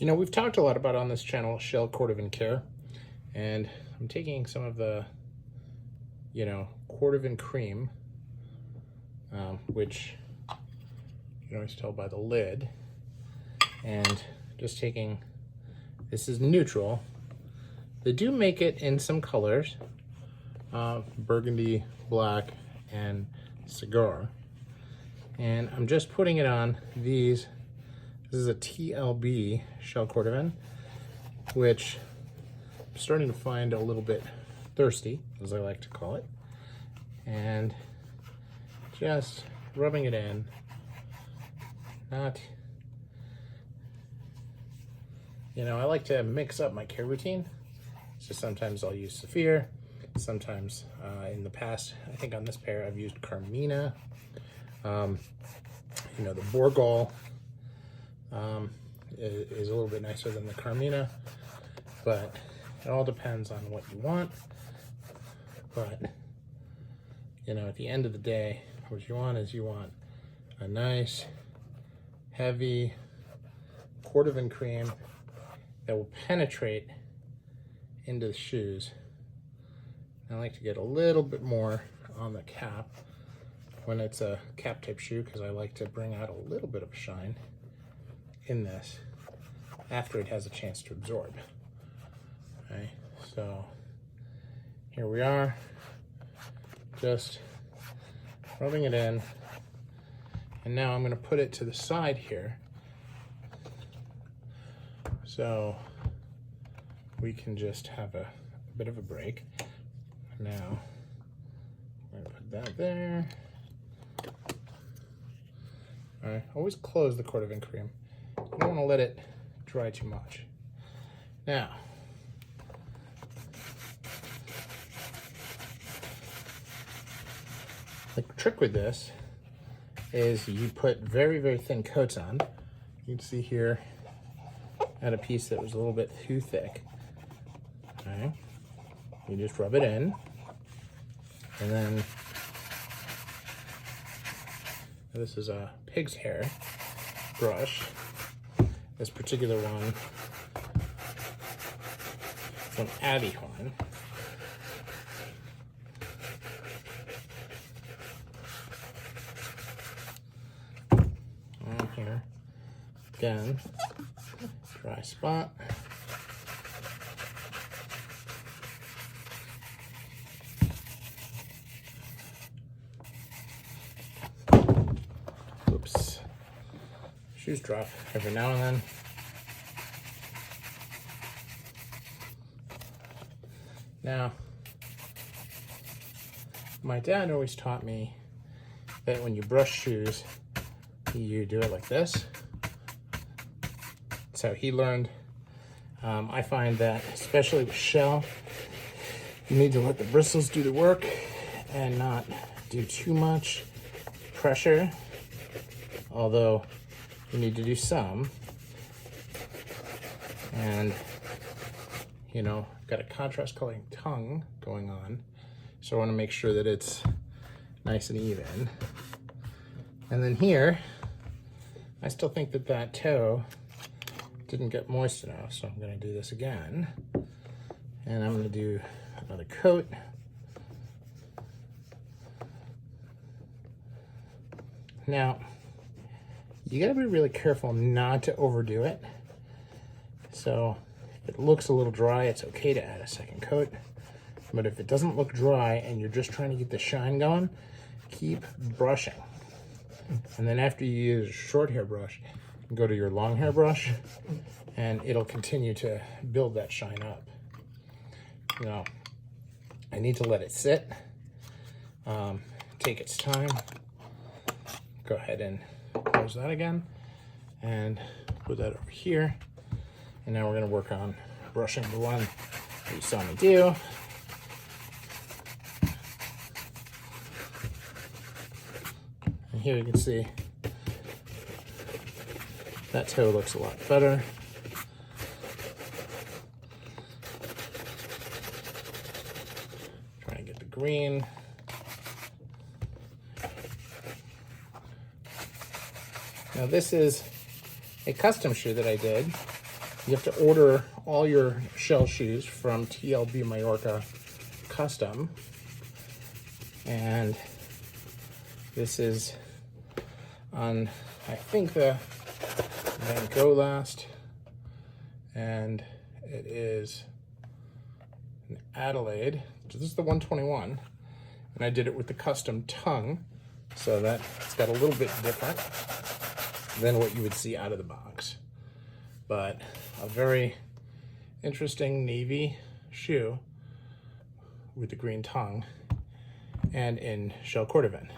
You know, we've talked a lot about on this channel shell Cordovan care, and I'm taking some of the, Cordovan cream, which you can always tell by the lid, and just taking, this is neutral. They do make it in some colors, burgundy, black, and cigar. And I'm just putting it on these. This is a TLB shell Cordovan, which I'm starting to find a little bit thirsty, as I like to call it. And just rubbing it in. I like to mix up my care routine. So sometimes I'll use Saphir. Sometimes in the past, I think on this pair, I've used Carmina. The Borgol is a little bit nicer than the Carmina, but it all depends on what you want. But, at the end of the day, what you want is a nice, heavy Cordovan cream that will penetrate into the shoes. I like to get a little bit more on the cap when it's a cap type shoe, because I like to bring out a little bit of a shine in this after it has a chance to absorb. Okay, so here we are, just rubbing it in, and now I'm going to put it to the side here so we can just have a bit of a break. Now I'm going to put that there. All right, always close the Cordovan cream. You don't want to let it dry too much. Now, the trick with this is you put very, very thin coats on. You can see here I had a piece that was a little bit too thick. Okay, you just rub it in, and then this is a pig's hair brush. This particular one from Abbey Horn. And here, again, dry spot. Oops. Shoes drop every now and then. Now, my dad always taught me that when you brush shoes, you do it like this. So he learned. I find that, especially with shell, you need to let the bristles do the work and not do too much pressure, although you need to do some. And got a contrast coloring tongue going on, so I want to make sure that it's nice and even. And then here, I still think that toe didn't get moist enough, so I'm going to do this again, and I'm going to do another coat. Now, you got to be really careful not to overdo it. So if it looks a little dry, it's okay to add a second coat. But if it doesn't look dry and you're just trying to get the shine going, keep brushing. And then after you use a short hair brush, go to your long hair brush, and it'll continue to build that shine up. Now, I need to let it sit, take its time. Go ahead and close that again and put that over here. And now we're going to work on brushing the one that you saw me do. And here you can see that toe looks a lot better. Trying to get the green. Now this is a custom shoe that I did you have to order all your shell shoes from TLB Mallorca Custom. And this is on, I think, the Van Gogh last, and it is an Adelaide. So this is the 121, and I did it with the custom tongue, so that it's got a little bit different than what you would see out of the box. But a very interesting navy shoe with the green tongue and in shell Cordovan.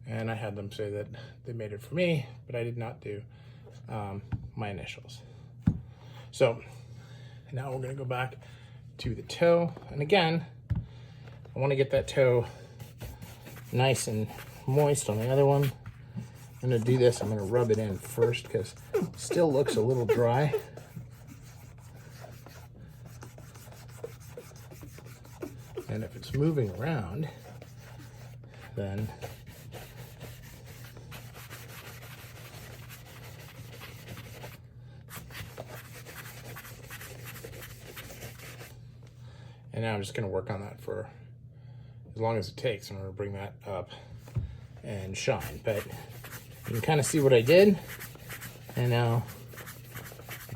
And I had them say that they made it for me, but I did not do my initials. So now we're gonna go back to the toe. And again, I wanna get that toe nice and moist on the other one. I'm gonna do this, I'm gonna rub it in first because it still looks a little dry. And if it's moving around, then and now I'm just going to work on that for as long as it takes in order to bring that up and shine. But you can kind of see what I did, and now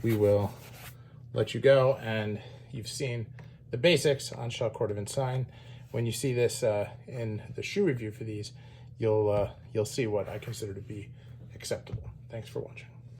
we will let you go. And you've seen the basics on shell Cordovan sign. When you see this in the shoe review for these, you'll see what I consider to be acceptable. Thanks for watching.